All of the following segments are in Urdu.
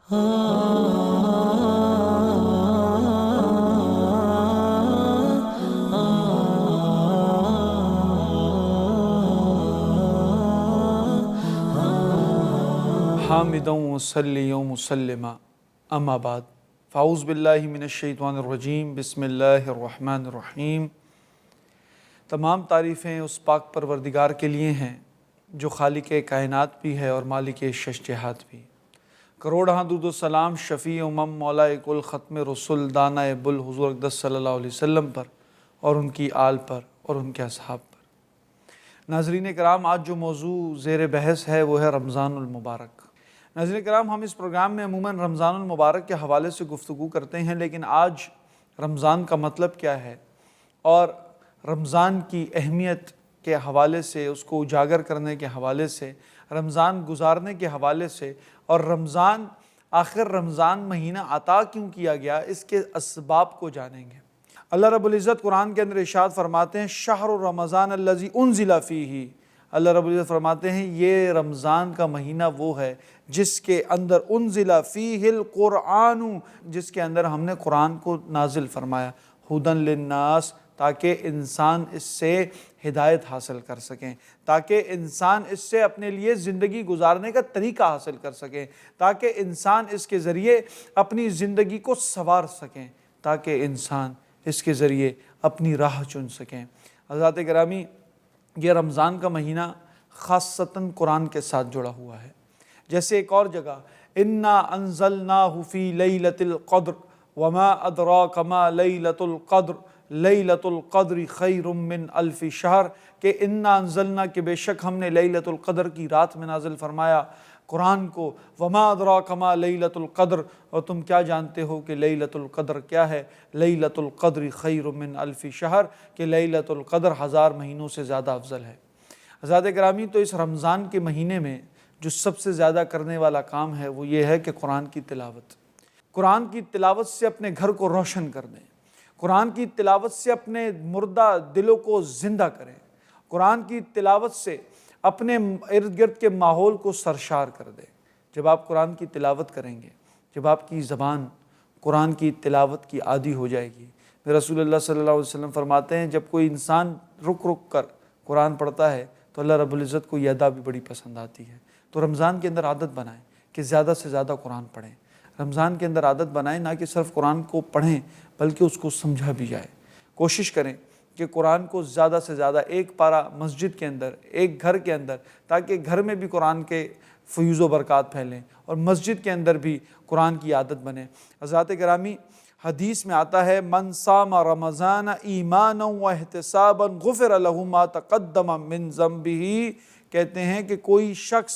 حامداً ومصلیاً ومسلما اما بعد فاعوذ باللہ من الشیطان الرجیم بسم اللہ الرحمن الرحیم۔ تمام تعریفیں اس پاک پروردگار کے لیے ہیں جو خالق کائنات بھی ہے اور مالک شش جہات بھی۔ کروڑ درود و سلام شفیع امم مولا کل ختم رسول دانہ بل حضور اقدس صلی اللہ علیہ وسلم پر اور ان کی آل پر اور ان کے اصحاب پر۔ ناظرین کرام، آج جو موضوع زیر بحث ہے وہ ہے رمضان المبارک۔ ناظرین کرام، ہم اس پروگرام میں عموماً رمضان المبارک کے حوالے سے گفتگو کرتے ہیں، لیکن آج رمضان کا مطلب کیا ہے اور رمضان کی اہمیت کے حوالے سے، اس کو اجاگر کرنے کے حوالے سے، رمضان گزارنے کے حوالے سے، اور آخر رمضان مہینہ عطا کیوں کیا گیا، اس کے اسباب کو جانیں گے۔ اللہ رب العزت قرآن کے اندر ارشاد فرماتے ہیں شہر رمضان الذی انزل فیہ، اللہ رب العزت فرماتے ہیں یہ رمضان کا مہینہ وہ ہے جس کے اندر انزل فیہ القرآن، جس کے اندر ہم نے قرآن کو نازل فرمایا، ھدی للناس، تاکہ انسان اس سے ہدایت حاصل کر سکیں، تاکہ انسان اس سے اپنے لیے زندگی گزارنے کا طریقہ حاصل کر سکیں، تاکہ انسان اس کے ذریعے اپنی زندگی کو سنوار سکیں، تاکہ انسان اس کے ذریعے اپنی راہ چن سکیں۔ حضرات گرامی، یہ رمضان کا مہینہ خاصتاً قرآن کے ساتھ جڑا ہوا ہے۔ جیسے ایک اور جگہ انا انزلناہ فی لیلۃ القدر وما ادراک ما لیلۃ القدر لیلۃ القدر خیر من الف شہر، کہ انا انزلنا، کہ بے شک ہم نے لیلۃ القدر کی رات میں نازل فرمایا قرآن کو، وما ادراک ما لیلۃ القدر، اور تم کیا جانتے ہو کہ لیلۃ القدر کیا ہے؟ لیلۃ القدر خیر من الف شہر، کہ لیلۃ القدر 1000 مہینوں سے زیادہ افضل ہے۔ حضرات گرامی، تو اس رمضان کے مہینے میں جو سب سے زیادہ کرنے والا کام ہے وہ یہ ہے کہ قرآن کی تلاوت۔ قرآن کی تلاوت سے اپنے گھر کو روشن کر دیں، قرآن کی تلاوت سے اپنے مردہ دلوں کو زندہ کریں، قرآن کی تلاوت سے اپنے ارد گرد کے ماحول کو سرشار کر دیں۔ جب آپ قرآن کی تلاوت کریں گے، جب آپ کی زبان قرآن کی تلاوت کی عادی ہو جائے گی، رسول اللہ صلی اللہ علیہ وسلم فرماتے ہیں جب کوئی انسان رک رک کر قرآن پڑھتا ہے تو اللہ رب العزت کو یہ ادا بھی بڑی پسند آتی ہے۔ تو رمضان کے اندر عادت بنائیں کہ زیادہ سے زیادہ قرآن پڑھیں۔ رمضان کے اندر عادت بنائیں نہ کہ صرف قرآن کو پڑھیں بلکہ اس کو سمجھا بھی جائے۔ کوشش کریں کہ قرآن کو زیادہ سے زیادہ ایک پارہ مسجد کے اندر، ایک گھر کے اندر، تاکہ گھر میں بھی قرآن کے فیوز و برکات پھیلیں اور مسجد کے اندر بھی قرآن کی عادت بنے۔ حضرات گرامی، حدیث میں آتا ہے من صام رمضان ایمانا واحتسابا غفر له ما تقدم من ذنبہ، کہتے ہیں کہ کوئی شخص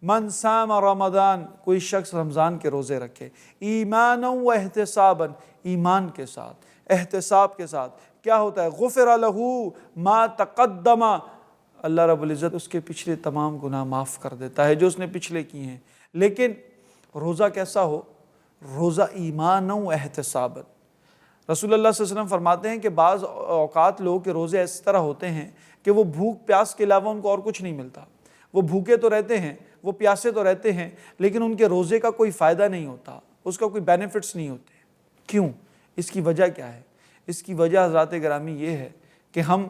من صام رمضان، کوئی شخص رمضان کے روزے رکھے، ایمانا واحتسابا، ایمان کے ساتھ، احتساب کے ساتھ، کیا ہوتا ہے؟ غفر له ما تقدم، اللہ رب العزت اس کے پچھلے تمام گناہ معاف کر دیتا ہے جو اس نے پچھلے کیے ہیں۔ لیکن روزہ کیسا ہو؟ روزہ ایمان و احتسابا۔ رسول اللہ صلی اللہ علیہ وسلم فرماتے ہیں کہ بعض اوقات لوگوں کے روزے اس طرح ہوتے ہیں کہ وہ بھوک پیاس کے علاوہ ان کو اور کچھ نہیں ملتا، وہ بھوکے تو رہتے ہیں، وہ پیاسے تو رہتے ہیں، لیکن ان کے روزے کا کوئی فائدہ نہیں ہوتا، اس کا کوئی بینیفٹس نہیں ہوتے۔ کیوں؟ اس کی وجہ کیا ہے؟ اس کی وجہ حضرات گرامی یہ ہے کہ ہم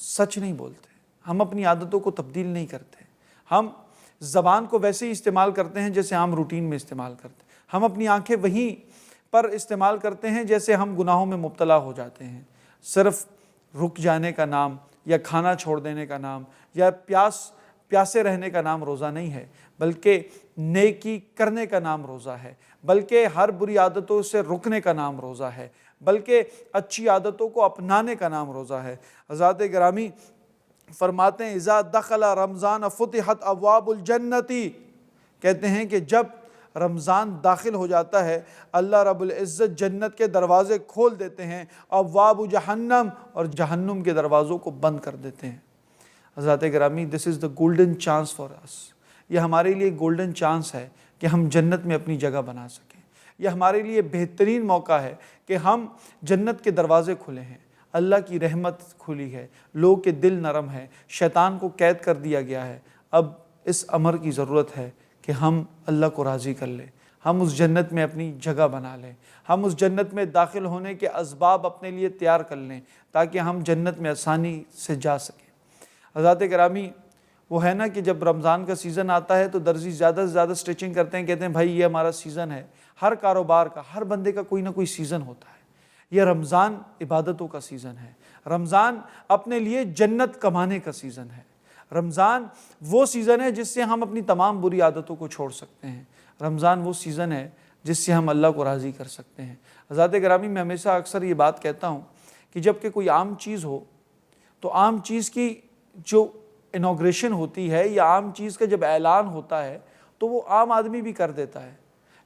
سچ نہیں بولتے، ہم اپنی عادتوں کو تبدیل نہیں کرتے، ہم زبان کو ویسے ہی استعمال کرتے ہیں جیسے عام روٹین میں استعمال کرتے ہیں، ہم اپنی آنکھیں وہیں پر استعمال کرتے ہیں جیسے ہم گناہوں میں مبتلا ہو جاتے ہیں۔ صرف رک جانے کا نام یا کھانا چھوڑ دینے کا نام یا پیاسے رہنے کا نام روزہ نہیں ہے، بلکہ نیکی کرنے کا نام روزہ ہے، بلکہ ہر بری عادتوں سے رکنے کا نام روزہ ہے، بلکہ اچھی عادتوں کو اپنانے کا نام روزہ ہے۔ حضرات گرامی فرماتے ہیں اذا دخل رمضان فتحت ابواب الجنتی، کہتے ہیں کہ جب رمضان داخل ہو جاتا ہے اللہ رب العزت جنت کے دروازے کھول دیتے ہیں، ابواب جہنم، اور جہنم کے دروازوں کو بند کر دیتے ہیں۔ حضرات گرامی، دس از دا گولڈن چانس فار اس، یہ ہمارے لیے گولڈن چانس ہے کہ ہم جنت میں اپنی جگہ بنا سکیں۔ یہ ہمارے لیے بہترین موقع ہے کہ ہم جنت کے دروازے کھلے ہیں، اللہ کی رحمت کھلی ہے، لوگ کے دل نرم ہے، شیطان کو قید کر دیا گیا ہے۔ اب اس امر کی ضرورت ہے کہ ہم اللہ کو راضی کر لیں، ہم اس جنت میں اپنی جگہ بنا لیں، ہم اس جنت میں داخل ہونے کے اسباب اپنے لیے تیار کر لیں تاکہ ہم جنت میں آسانی سے جا سکیں۔ حضرات گرامی، وہ ہے نا کہ جب رمضان کا سیزن آتا ہے تو درزی زیادہ سے زیادہ سٹچنگ کرتے ہیں، کہتے ہیں بھائی یہ ہمارا سیزن ہے۔ ہر کاروبار کا، ہر بندے کا کوئی نہ کوئی سیزن ہوتا ہے۔ یہ رمضان عبادتوں کا سیزن ہے، رمضان اپنے لیے جنت کمانے کا سیزن ہے، رمضان وہ سیزن ہے جس سے ہم اپنی تمام بری عادتوں کو چھوڑ سکتے ہیں، رمضان وہ سیزن ہے جس سے ہم اللہ کو راضی کر سکتے ہیں۔ حضرات گرامی، میں ہمیشہ اکثر یہ بات کہتا ہوں کہ جب کہ کوئی عام چیز ہو تو عام چیز کی جو انوگریشن ہوتی ہے یا عام چیز کا جب اعلان ہوتا ہے تو وہ عام آدمی بھی کر دیتا ہے،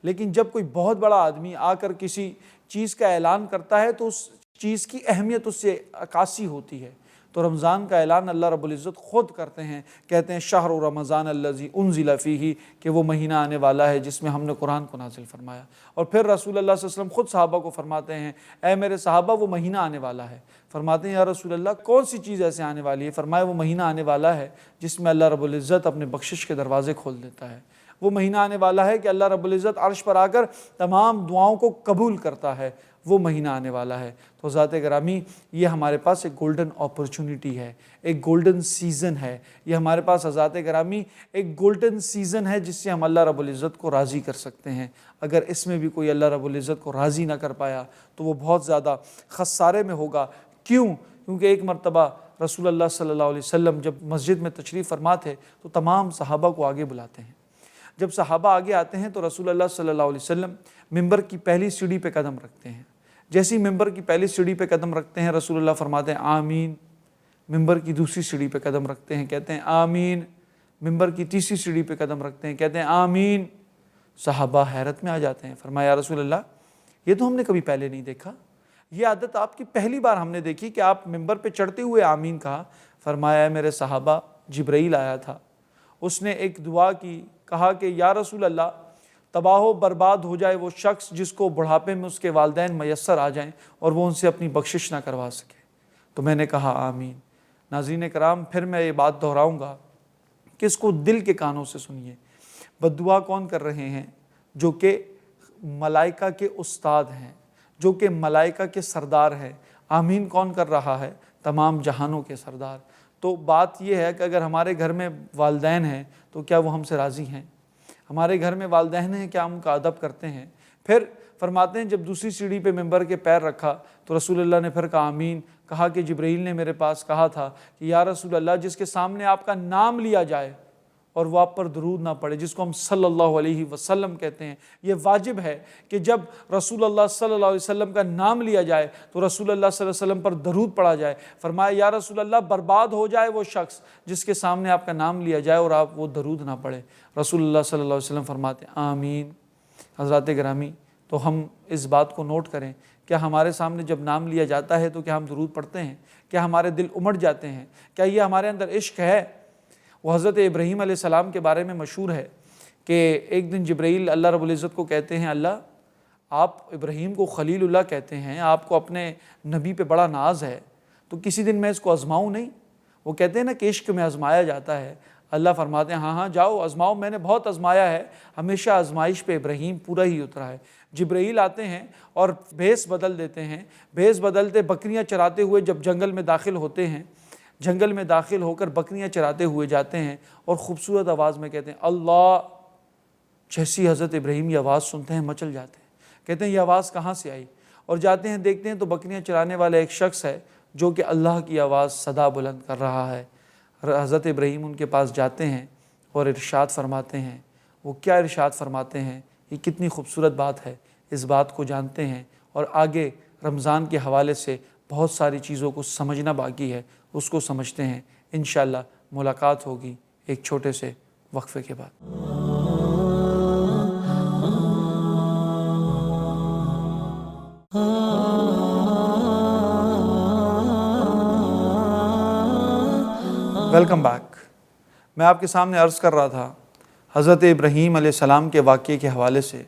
لیکن جب کوئی بہت بڑا آدمی آ کر کسی چیز کا اعلان کرتا ہے تو اس چیز کی اہمیت اس سے عکاسی ہوتی ہے۔ تو رمضان کا اعلان اللہ رب العزت خود کرتے ہیں، کہتے ہیں شہر رمضان الذی انزل فیہ، کہ وہ مہینہ آنے والا ہے جس میں ہم نے قرآن کو نازل فرمایا۔ اور پھر رسول اللہ صلی اللہ علیہ وسلم خود صحابہ کو فرماتے ہیں اے میرے صحابہ وہ مہینہ آنے والا ہے۔ فرماتے ہیں یا رسول اللہ کون سی چیز ایسے آنے والی ہے؟ فرمایا وہ مہینہ آنے والا ہے جس میں اللہ رب العزت اپنے بخشش کے دروازے کھول دیتا ہے۔ وہ مہینہ آنے والا ہے کہ اللہ رب العزت عرش پر آ کر تمام دعاؤں کو قبول کرتا ہے، وہ مہینہ آنے والا ہے۔ تو ذات گرامی، یہ ہمارے پاس ایک گولڈن اپرچونٹی ہے، ایک گولڈن سیزن ہے، یہ ہمارے پاس ذات گرامی ایک گولڈن سیزن ہے جس سے ہم اللہ رب العزت کو راضی کر سکتے ہیں۔ اگر اس میں بھی کوئی اللہ رب العزت کو راضی نہ کر پایا تو وہ بہت زیادہ خسارے میں ہوگا۔ کیوں؟ کیونکہ ایک مرتبہ رسول اللہ صلی اللہ علیہ وسلم جب مسجد میں تشریف فرما تھے تو تمام صحابہ کو آگے بلاتے ہیں۔ جب صحابہ آگے آتے ہیں تو رسول اللہ صلی اللہ علیہ وسلم ممبر کی پہلی سیڑھی پہ قدم رکھتے ہیں۔ جیسی ممبر کی پہلی سیڑھی پہ قدم رکھتے ہیں رسول اللہ فرماتے ہیں آمین۔ ممبر کی دوسری سیڑھی پہ قدم رکھتے ہیں، کہتے ہیں آمین۔ ممبر کی تیسری سیڑھی پہ قدم رکھتے ہیں، کہتے ہیں آمین۔ صحابہ حیرت میں آ جاتے ہیں، فرمایا یا رسول اللہ یہ تو ہم نے کبھی پہلے نہیں دیکھا، یہ عادت آپ کی پہلی بار ہم نے دیکھی کہ آپ ممبر پہ چڑھتے ہوئے آمین کہا۔ فرمایا میرے صحابہ جبرائیل آیا تھا، اس نے ایک دعا کی، کہا کہ یا رسول اللہ تباہ و برباد ہو جائے وہ شخص جس کو بڑھاپے میں اس کے والدین میسر آ جائیں اور وہ ان سے اپنی بخشش نہ کروا سکے۔ تو میں نے کہا آمین۔ ناظرین کرام، پھر میں یہ بات دہراؤں گا کہ اس کو دل کے کانوں سے سنیے۔ بد دعا کون کر رہے ہیں؟ جو کہ ملائکہ کے استاد ہیں، جو کہ ملائکہ کے سردار ہیں۔ آمین کون کر رہا ہے؟ تمام جہانوں کے سردار۔ تو بات یہ ہے کہ اگر ہمارے گھر میں والدین ہیں تو کیا وہ ہم سے راضی ہیں؟ ہمارے گھر میں والدین ہیں، کیا ہم ان کا ادب کرتے ہیں؟ پھر فرماتے ہیں جب دوسری سیڑھی پہ ممبر کے پیر رکھا تو رسول اللہ نے پھر کہا آمین، کہا کہ جبرائیل نے میرے پاس کہا تھا کہ یا رسول اللہ جس کے سامنے آپ کا نام لیا جائے اور وہ آپ پر درود نہ پڑے، جس کو ہم صلی اللہ علیہ وسلم کہتے ہیں، یہ واجب ہے کہ جب رسول اللہ صلی اللہ علیہ وسلم کا نام لیا جائے تو رسول اللہ صلی اللہ علیہ وسلم پر درود پڑھا جائے۔ فرمایا یا رسول اللہ برباد ہو جائے وہ شخص جس کے سامنے آپ کا نام لیا جائے اور آپ وہ درود نہ پڑھے۔ رسول اللہ صلی اللہ علیہ وسلم فرماتے ہیں آمین۔ حضرات گرامی، تو ہم اس بات کو نوٹ کریں، کیا ہمارے سامنے جب نام لیا جاتا ہے تو کیا ہم درود پڑھتے ہیں؟ کیا ہمارے دل امڑ جاتے ہیں؟ کیا یہ ہمارے اندر عشق ہے؟ وہ حضرت ابراہیم علیہ السلام کے بارے میں مشہور ہے کہ ایک دن جبرائیل اللہ رب العزت کو کہتے ہیں اللہ آپ ابراہیم کو خلیل اللہ کہتے ہیں، آپ کو اپنے نبی پہ بڑا ناز ہے، تو کسی دن میں اس کو آزماؤں نہیں؟ وہ کہتے ہیں نا کہ عشق میں آزمایا جاتا ہے۔ اللہ فرماتے ہیں ہاں ہاں جاؤ آزماؤ، میں نے بہت آزمایا ہے، ہمیشہ آزمائش پہ ابراہیم پورا ہی اترا ہے۔ جبرائیل آتے ہیں اور بھیس بدل دیتے ہیں، بھیس بدلتے بکریاں چراتے ہوئے جب جنگل میں داخل ہوتے ہیں، جنگل میں داخل ہو کر بکریاں چراتے ہوئے جاتے ہیں اور خوبصورت آواز میں کہتے ہیں اللہ۔ جیسی حضرت ابراہیم یہ آواز سنتے ہیں مچل جاتے ہیں، کہتے ہیں یہ آواز کہاں سے آئی؟ اور جاتے ہیں دیکھتے ہیں تو بکریاں چرانے والا ایک شخص ہے جو کہ اللہ کی آواز صدا بلند کر رہا ہے۔ حضرت ابراہیم ان کے پاس جاتے ہیں اور ارشاد فرماتے ہیں۔ وہ کیا ارشاد فرماتے ہیں؟ یہ کتنی خوبصورت بات ہے، اس بات کو جانتے ہیں اور آگے رمضان کے حوالے سے بہت ساری چیزوں کو سمجھنا باقی ہے، اس کو سمجھتے ہیں۔ انشاءاللہ ملاقات ہوگی ایک چھوٹے سے وقفے کے بعد۔ Welcome back. میں آپ کے سامنے عرض کر رہا تھا حضرت ابراہیم علیہ السلام کے واقعے کے حوالے سے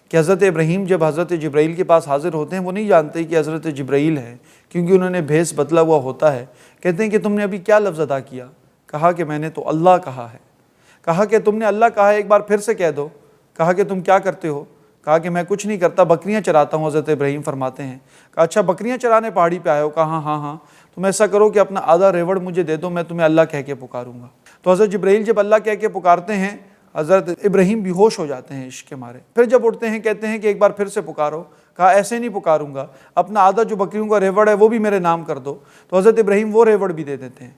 کہ حضرت ابراہیم جب حضرت جبرائیل کے پاس حاضر ہوتے ہیں وہ نہیں جانتے کہ حضرت جبرائیل ہیں، کیونکہ انہوں نے بھیس بدلا ہوا ہوتا ہے۔ کہتے ہیں کہ تم نے ابھی کیا لفظ ادا کیا؟ کہا کہ میں نے تو اللہ کہا ہے۔ کہا کہ تم نے اللہ کہا ہے، ایک بار پھر سے کہہ دو۔ کہا کہ تم کیا کرتے ہو؟ کہا کہ میں کچھ نہیں کرتا، بکریاں چراتا ہوں۔ حضرت ابراہیم فرماتے ہیں کہا اچھا بکریاں چرانے پہاڑی پہ آئے ہو؟ کہا ہاں، تم ایسا کرو کہ اپنا آدھا ریوڑ مجھے دے دو، میں تمہیں اللہ کہہ کے پکاروں گا۔ تو حضرت جبرائیل جب اللہ کہہ کے پکارتے ہیں، حضرت ابراہیم بے ہوش ہو جاتے ہیں عشق کے مارے۔ پھر جب اٹھتے ہیں کہتے ہیں کہ ایک بار پھر سے پکارو۔ کہا ایسے نہیں پکاروں گا، اپنا آدھا جو بکریوں کا ریوڑ ہے وہ بھی میرے نام کر دو۔ تو حضرت ابراہیم وہ ریوڑ بھی دے دیتے ہیں۔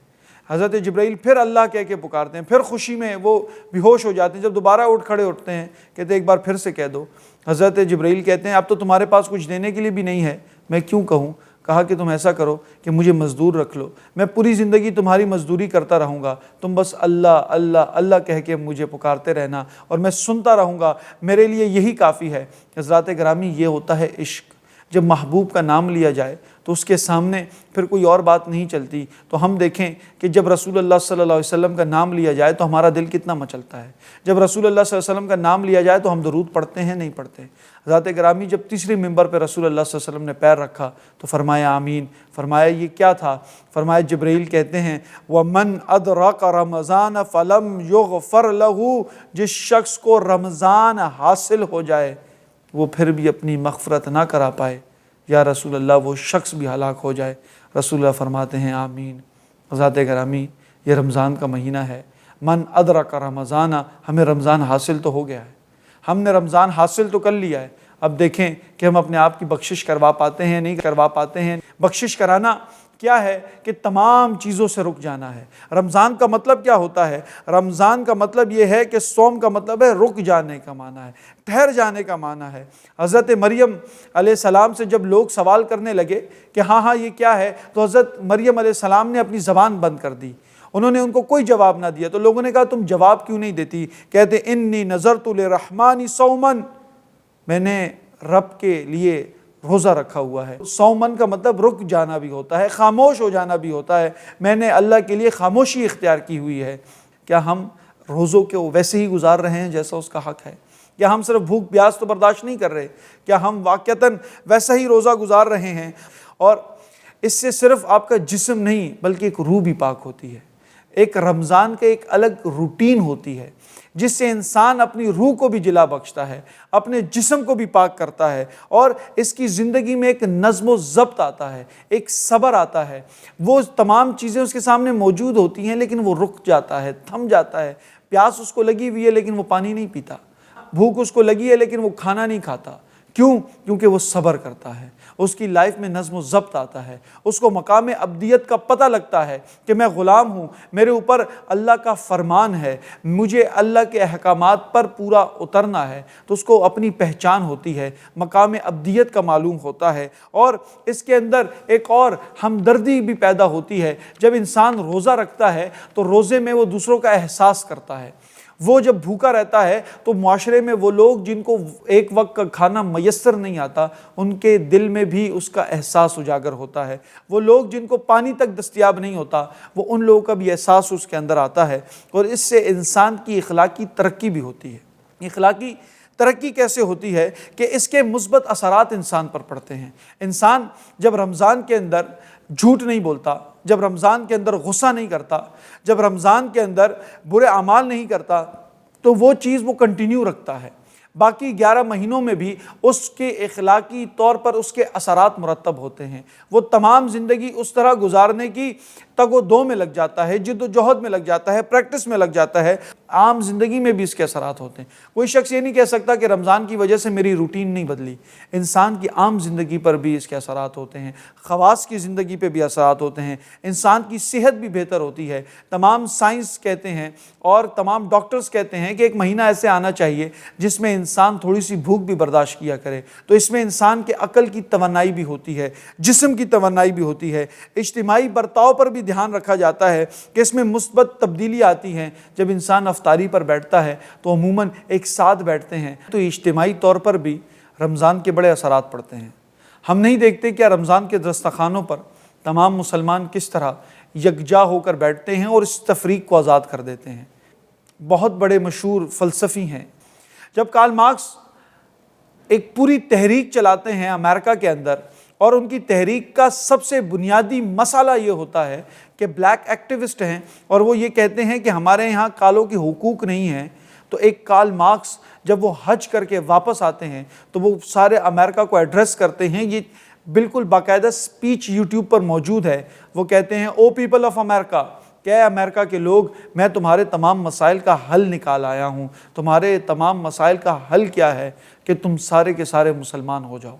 حضرت جبرائیل پھر اللہ کہہ کے پکارتے ہیں، پھر خوشی میں وہ بے ہوش ہو جاتے ہیں۔ جب دوبارہ اٹھتے ہیں کہتے ہیں ایک بار پھر سے کہہ دو۔ حضرت جبرائیل کہتے ہیں اب تو تمہارے پاس کچھ دینے کے لیے بھی نہیں ہے، میں کیوں کہوں؟ کہا کہ تم ایسا کرو کہ مجھے مزدور رکھ لو، میں پوری زندگی تمہاری مزدوری کرتا رہوں گا، تم بس اللہ اللہ اللہ کہہ کے مجھے پکارتے رہنا اور میں سنتا رہوں گا، میرے لیے یہی کافی ہے۔ حضرات گرامی، یہ ہوتا ہے عشق۔ جب محبوب کا نام لیا جائے تو اس کے سامنے پھر کوئی اور بات نہیں چلتی۔ تو ہم دیکھیں کہ جب رسول اللہ صلی اللہ علیہ وسلم کا نام لیا جائے تو ہمارا دل کتنا مچلتا ہے۔ جب رسول اللہ صلی اللہ علیہ وسلم کا نام لیا جائے تو ہم درود پڑھتے ہیں نہیں پڑھتے؟ حضرات گرامی، جب تیسری منبر پہ رسول اللہ صلی اللہ علیہ وسلم نے پیر رکھا تو فرمایا آمین۔ فرمایا یہ کیا تھا؟ فرمایا جبرائیل کہتے ہیں وَمَنْ أَدْرَكَ رَمَضَانَ فَلَمْ يُغْفَرْ لَهُ، جس شخص کو رمضان حاصل ہو جائے وہ پھر بھی اپنی مغفرت نہ کرا پائے، یا رسول اللہ وہ شخص بھی ہلاک ہو جائے۔ رسول اللہ فرماتے ہیں آمین۔ حضرات گرامی، یہ رمضان کا مہینہ ہے۔ من ادرک رمضان، ہمیں رمضان حاصل تو ہو گیا ہے، ہم نے رمضان حاصل تو کر لیا ہے۔ اب دیکھیں کہ ہم اپنے آپ کی بخشش کروا پاتے ہیں نہیں کروا پاتے ہیں۔ بخشش کرانا کیا ہے کہ تمام چیزوں سے رک جانا ہے۔ رمضان کا مطلب کیا ہوتا ہے؟ رمضان کا مطلب یہ ہے کہ صوم کا مطلب ہے رک جانے کا معنی ہے، ٹھہر جانے کا معنی ہے۔ حضرت مریم علیہ السلام سے جب لوگ سوال کرنے لگے کہ ہاں یہ کیا ہے، تو حضرت مریم علیہ السلام نے اپنی زبان بند کر دی، انہوں نے ان کو کوئی جواب نہ دیا۔ تو لوگوں نے کہا تم جواب کیوں نہیں دیتی؟ کہتے انی نذرت للرحمن صوما، میں نے رب کے لیے روزہ رکھا ہوا ہے۔ صومن کا مطلب رک جانا بھی ہوتا ہے، خاموش ہو جانا بھی ہوتا ہے۔ میں نے اللہ کے لیے خاموشی اختیار کی ہوئی ہے۔ کیا ہم روزوں کو ویسے ہی گزار رہے ہیں جیسا اس کا حق ہے؟ کیا ہم صرف بھوک پیاس تو برداشت نہیں کر رہے؟ کیا ہم واقعتاً ویسا ہی روزہ گزار رہے ہیں؟ اور اس سے صرف آپ کا جسم نہیں بلکہ ایک روح بھی پاک ہوتی ہے۔ ایک رمضان کا ایک الگ روٹین ہوتی ہے جس سے انسان اپنی روح کو بھی جلا بخشتا ہے، اپنے جسم کو بھی پاک کرتا ہے، اور اس کی زندگی میں ایک نظم و ضبط آتا ہے، ایک صبر آتا ہے۔ وہ تمام چیزیں اس کے سامنے موجود ہوتی ہیں لیکن وہ رک جاتا ہے، تھم جاتا ہے۔ پیاس اس کو لگی ہوئی ہے لیکن وہ پانی نہیں پیتا، بھوک اس کو لگی ہے لیکن وہ کھانا نہیں کھاتا۔ کیوں؟ کیونکہ وہ صبر کرتا ہے، اس کی لائف میں نظم و ضبط آتا ہے، اس کو مقام ابدیت کا پتہ لگتا ہے کہ میں غلام ہوں، میرے اوپر اللہ کا فرمان ہے، مجھے اللہ کے احکامات پر پورا اترنا ہے۔ تو اس کو اپنی پہچان ہوتی ہے، مقام ابدیت کا معلوم ہوتا ہے، اور اس کے اندر ایک اور ہمدردی بھی پیدا ہوتی ہے۔ جب انسان روزہ رکھتا ہے تو روزے میں وہ دوسروں کا احساس کرتا ہے۔ وہ جب بھوکا رہتا ہے تو معاشرے میں وہ لوگ جن کو ایک وقت کا کھانا میسر نہیں آتا، ان کے دل میں بھی اس کا احساس اجاگر ہوتا ہے۔ وہ لوگ جن کو پانی تک دستیاب نہیں ہوتا، وہ ان لوگوں کا بھی احساس اس کے اندر آتا ہے، اور اس سے انسان کی اخلاقی ترقی بھی ہوتی ہے۔ اخلاقی ترقی کیسے ہوتی ہے کہ اس کے مثبت اثرات انسان پر پڑتے ہیں۔ انسان جب رمضان کے اندر جھوٹ نہیں بولتا، جب رمضان کے اندر غصہ نہیں کرتا، جب رمضان کے اندر برے اعمال نہیں کرتا، تو وہ چیز وہ کنٹینیو رکھتا ہے۔ باقی 11 مہینوں میں بھی اس کے اخلاقی طور پر اس کے اثرات مرتب ہوتے ہیں۔ وہ تمام زندگی اس طرح گزارنے کی تگ و دو میں لگ جاتا ہے، جد و جہد میں لگ جاتا ہے، پریکٹس میں لگ جاتا ہے۔ عام زندگی میں بھی اس کے اثرات ہوتے ہیں۔ کوئی شخص یہ نہیں کہہ سکتا کہ رمضان کی وجہ سے میری روٹین نہیں بدلی۔ انسان کی عام زندگی پر بھی اس کے اثرات ہوتے ہیں، خواص کی زندگی پہ بھی اثرات ہوتے ہیں، انسان کی صحت بھی بہتر ہوتی ہے۔ تمام سائنس کہتے ہیں اور تمام ڈاکٹرز کہتے ہیں کہ ایک مہینہ ایسے آنا چاہیے جس میں انسان تھوڑی سی بھوک بھی برداشت کیا کرے، تو اس میں انسان کے عقل کی توانائی بھی ہوتی ہے، جسم کی توانائی بھی ہوتی ہے۔ اجتماعی برتاؤ پر بھی دھیان رکھا جاتا ہے کہ اس میں مثبت تبدیلی آتی ہے۔ جب انسان افطاری پر بیٹھتا ہے تو عموماً ایک ساتھ بیٹھتے ہیں، تو اجتماعی طور پر بھی رمضان کے بڑے اثرات پڑتے ہیں۔ ہم نہیں دیکھتے کیا رمضان کے دسترخوانوں پر تمام مسلمان کس طرح یکجا ہو کر بیٹھتے ہیں اور اس تفریق کو آزاد کر دیتے ہیں۔ بہت بڑے مشہور فلسفی ہیں، جب کارل مارکس ایک پوری تحریک چلاتے ہیں امریکہ کے اندر، اور ان کی تحریک کا سب سے بنیادی مسئلہ یہ ہوتا ہے کہ بلیک ایکٹیوسٹ ہیں، اور وہ یہ کہتے ہیں کہ ہمارے یہاں کالوں کے حقوق نہیں ہیں، تو ایک کارل مارکس جب وہ حج کر کے واپس آتے ہیں تو وہ سارے امریکہ کو ایڈریس کرتے ہیں، یہ بالکل باقاعدہ سپیچ یوٹیوب پر موجود ہے۔ وہ کہتے ہیں او پیپل آف امریکہ، کہ اے امریکہ کے لوگ، میں تمہارے تمام مسائل کا حل نکال آیا ہوں۔ تمہارے تمام مسائل کا حل کیا ہے؟ کہ تم سارے کے سارے مسلمان ہو جاؤ۔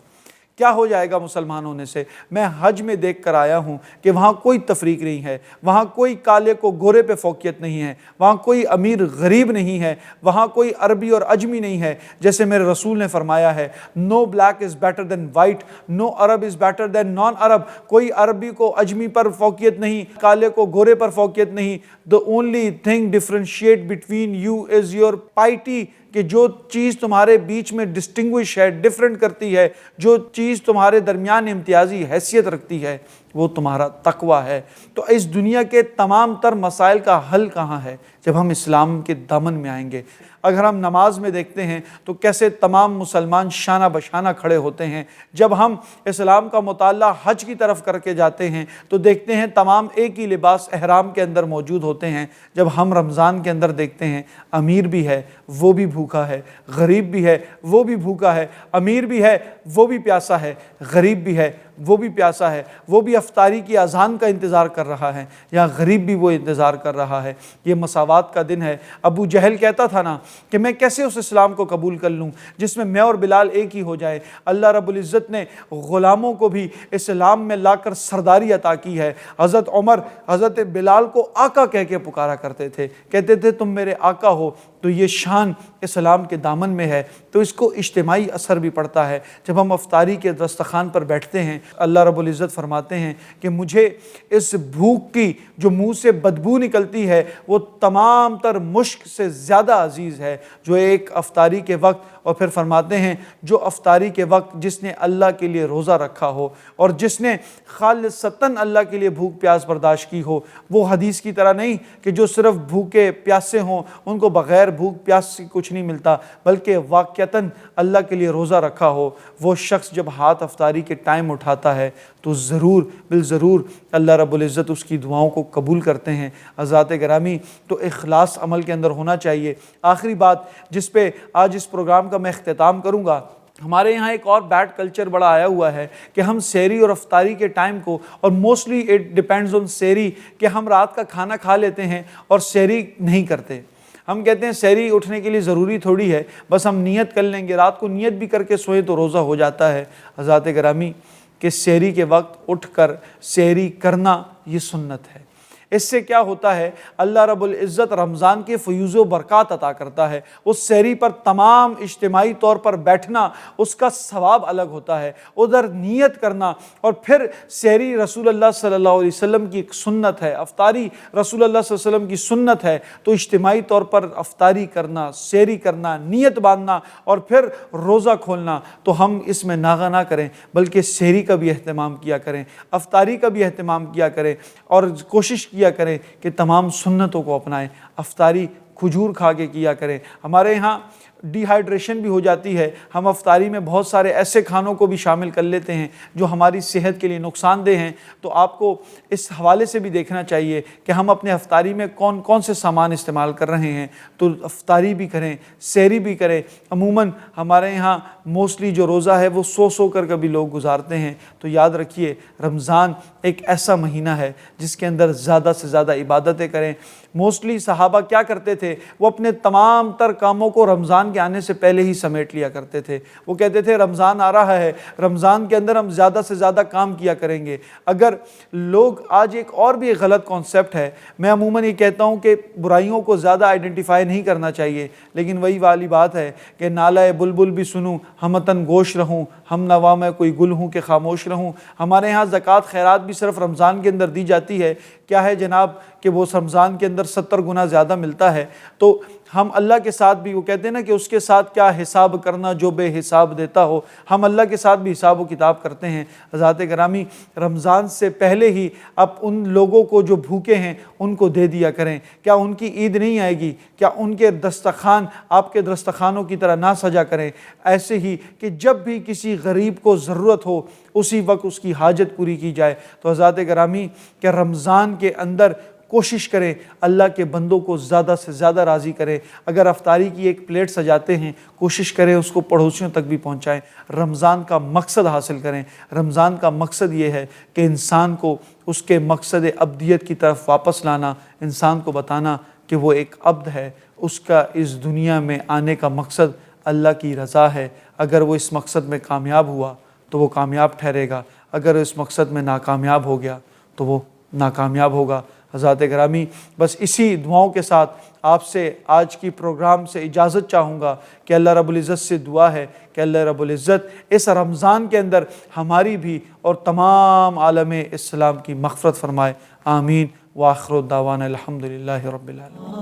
کیا ہو جائے گا مسلمان ہونے سے؟ میں حج میں دیکھ کر آیا ہوں کہ وہاں کوئی تفریق نہیں ہے، وہاں کوئی کالے کو گورے پہ فوقیت نہیں ہے، وہاں کوئی امیر غریب نہیں ہے، وہاں کوئی عربی اور عجمی نہیں ہے۔ جیسے میرے رسول نے فرمایا ہے، no black is better than white, no Arab is better than non Arab. کوئی عربی کو عجمی پر فوقیت نہیں، کالے کو گورے پر فوقیت نہیں۔ the only thing differentiate between you is your piety، کہ جو چیز تمہارے بیچ میں ڈسٹنگوش ہے، ڈیفرنٹ کرتی ہے، جو چیز تمہارے درمیان امتیازی حیثیت رکھتی ہے، وہ تمہارا تقویٰ ہے۔ تو اس دنیا کے تمام تر مسائل کا حل کہاں ہے؟ جب ہم اسلام کے دامن میں آئیں گے۔ اگر ہم نماز میں دیکھتے ہیں تو کیسے تمام مسلمان شانہ بشانہ کھڑے ہوتے ہیں۔ جب ہم اسلام کا مطالعہ حج کی طرف کر کے جاتے ہیں تو دیکھتے ہیں تمام ایک ہی لباس احرام کے اندر موجود ہوتے ہیں۔ جب ہم رمضان کے اندر دیکھتے ہیں، امیر بھی ہے وہ بھی بھوکا ہے، غریب بھی ہے وہ بھی بھوکا ہے، امیر بھی ہے وہ بھی پیاسا ہے، غریب بھی ہے وہ بھی پیاسا ہے، وہ بھی افطاری کی اذان کا انتظار کر رہا ہے، یا غریب بھی وہ انتظار کر رہا ہے۔ یہ مساوات کا دن ہے۔ ابو جہل کہتا تھا نا کہ میں کیسے اس اسلام کو قبول کر لوں جس میں میں اور بلال ایک ہی ہو جائے۔ اللہ رب العزت نے غلاموں کو بھی اسلام میں لا کر سرداری عطا کی ہے۔ حضرت عمر حضرت بلال کو آقا کہہ کے پکارا کرتے تھے، کہتے تھے تم میرے آقا ہو۔ تو یہ شان اسلام کے دامن میں ہے۔ تو اس کو اجتماعی اثر بھی پڑتا ہے۔ جب ہم افطاری کے دسترخوان پر بیٹھتے ہیں، اللہ رب العزت فرماتے ہیں کہ مجھے اس بھوک کی جو منہ سے بدبو نکلتی ہے وہ تمام تر مشک سے زیادہ عزیز ہے جو ایک افطاری کے وقت۔ اور پھر فرماتے ہیں جو افطاری کے وقت جس نے اللہ کے لیے روزہ رکھا ہو اور جس نے خالصتاً اللہ کے لیے بھوک پیاس برداشت کی ہو، وہ حدیث کی طرح نہیں کہ جو صرف بھوکے پیاسے ہوں ان کو بغیر بھوک پیاس سے کچھ نہیں ملتا، بلکہ واقعتاً اللہ کے لیے روزہ رکھا ہو، وہ شخص جب ہاتھ افطاری کے ٹائم اٹھاتا ہے تو ضرور بالضرور اللہ رب العزت اس کی دعاؤں کو قبول کرتے ہیں۔ حضرات گرامی، تو اخلاص عمل کے اندر ہونا چاہیے۔ آخری بات جس پہ آج اس پروگرام کا میں اختتام کروں گا، ہمارے یہاں ایک اور بیڈ کلچر بڑا آیا ہوا ہے کہ ہم سحری اور افطاری کے ٹائم کو، اور موسٹلی اٹ ڈیپینڈز آن سحری، کہ ہم رات کا کھانا کھا لیتے ہیں اور سحری نہیں کرتے۔ ہم کہتے ہیں سحری اٹھنے کے لیے ضروری تھوڑی ہے، بس ہم نیت کر لیں گے، رات کو نیت بھی کر کے سوئیں تو روزہ ہو جاتا ہے۔ حضرات گرامی، کہ سحری کے وقت اٹھ کر سحری کرنا یہ سنت ہے۔ اس سے کیا ہوتا ہے؟ اللہ رب العزت رمضان کے فیوز و برکات عطا کرتا ہے۔ اس سحری پر تمام اجتماعی طور پر بیٹھنا، اس کا ثواب الگ ہوتا ہے۔ ادھر نیت کرنا، اور پھر سحری رسول اللہ صلی اللہ علیہ وسلم کی ایک سنت ہے، افطاری رسول اللہ صلی اللہ علیہ وسلم کی سنت ہے۔ تو اجتماعی طور پر افطاری کرنا، سحری کرنا، نیت باندھنا اور پھر روزہ کھولنا، تو ہم اس میں ناغہ نہ کریں بلکہ سحری کا بھی اہتمام کیا کریں، افطاری کا بھی اہتمام کیا کریں، اور کوشش کیا کریں کہ تمام سنتوں کو اپنائیں۔ افطاری کھجور کھا کے کیا کریں۔ ہمارے یہاں ڈی ہائیڈریشن بھی ہو جاتی ہے، ہم افطاری میں بہت سارے ایسے کھانوں کو بھی شامل کر لیتے ہیں جو ہماری صحت کے لیے نقصان دہ ہیں۔ تو آپ کو اس حوالے سے بھی دیکھنا چاہیے کہ ہم اپنے افطاری میں کون کون سے سامان استعمال کر رہے ہیں۔ تو افطاری بھی کریں، سحری بھی کریں۔ عموماً ہمارے یہاں موسٹلی جو روزہ ہے وہ سو کر کبھی لوگ گزارتے ہیں۔ تو یاد رکھیے، رمضان ایک ایسا مہینہ ہے جس کے اندر زیادہ سے زیادہ عبادتیں کریں۔ موسٹلی صحابہ کیا کرتے تھے؟ وہ اپنے تمام تر کاموں کو رمضان کے آنے سے پہلے ہی سمیٹ لیا کرتے تھے۔ وہ کہتے تھے رمضان آ رہا ہے، رمضان کے اندر ہم زیادہ سے زیادہ کام کیا کریں گے۔ اگر لوگ آج ایک اور بھی ایک غلط کانسیپٹ ہے، میں عموماً یہ کہتا ہوں کہ برائیوں کو زیادہ آئیڈینٹیفائی نہیں کرنا چاہیے، لیکن وہی والی بات ہے کہ نالہ بلبل بھی سنوں ہمتن گوش رہوں، ہم نوا میں کوئی گل ہوں کہ خاموش رہوں۔ ہمارے ہاں زکوٰۃ خیرات بھی صرف رمضان کے اندر دی جاتی ہے۔ کیا ہے جناب کہ وہ رمضان کے اندر 70 گنا زیادہ ملتا ہے۔ تو ہم اللہ کے ساتھ بھی، وہ کہتے ہیں نا کہ اس کے ساتھ کیا حساب کرنا جو بے حساب دیتا ہو، ہم اللہ کے ساتھ بھی حساب و کتاب کرتے ہیں۔ حضرات گرامی، رمضان سے پہلے ہی اب ان لوگوں کو جو بھوکے ہیں ان کو دے دیا کریں۔ کیا ان کی عید نہیں آئے گی؟ کیا ان کے دسترخوان آپ کے دسترخوانوں کی طرح نہ سجا کریں؟ ایسے ہی کہ جب بھی کسی غریب کو ضرورت ہو اسی وقت اس کی حاجت پوری کی جائے۔ تو حضرات گرامی، کہ رمضان کے اندر کوشش کریں اللہ کے بندوں کو زیادہ سے زیادہ راضی کریں۔ اگر افطاری کی ایک پلیٹ سجاتے ہیں کوشش کریں اس کو پڑوسیوں تک بھی پہنچائیں۔ رمضان کا مقصد حاصل کریں۔ رمضان کا مقصد یہ ہے کہ انسان کو اس کے مقصد ابدیت کی طرف واپس لانا، انسان کو بتانا کہ وہ ایک عبد ہے، اس کا اس دنیا میں آنے کا مقصد اللہ کی رضا ہے۔ اگر وہ اس مقصد میں کامیاب ہوا تو وہ کامیاب ٹھہرے گا، اگر اس مقصد میں ناکامیاب ہو گیا تو وہ ناکامیاب ہوگا۔ حضرات گرامی، بس اسی دعاؤں کے ساتھ آپ سے آج کی پروگرام سے اجازت چاہوں گا کہ اللہ رب العزت سے دعا ہے کہ اللہ رب العزت اس رمضان کے اندر ہماری بھی اور تمام عالم اسلام کی مغفرت فرمائے۔ آمین وآخر دعوانا الحمدللہ رب العالمین۔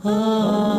ah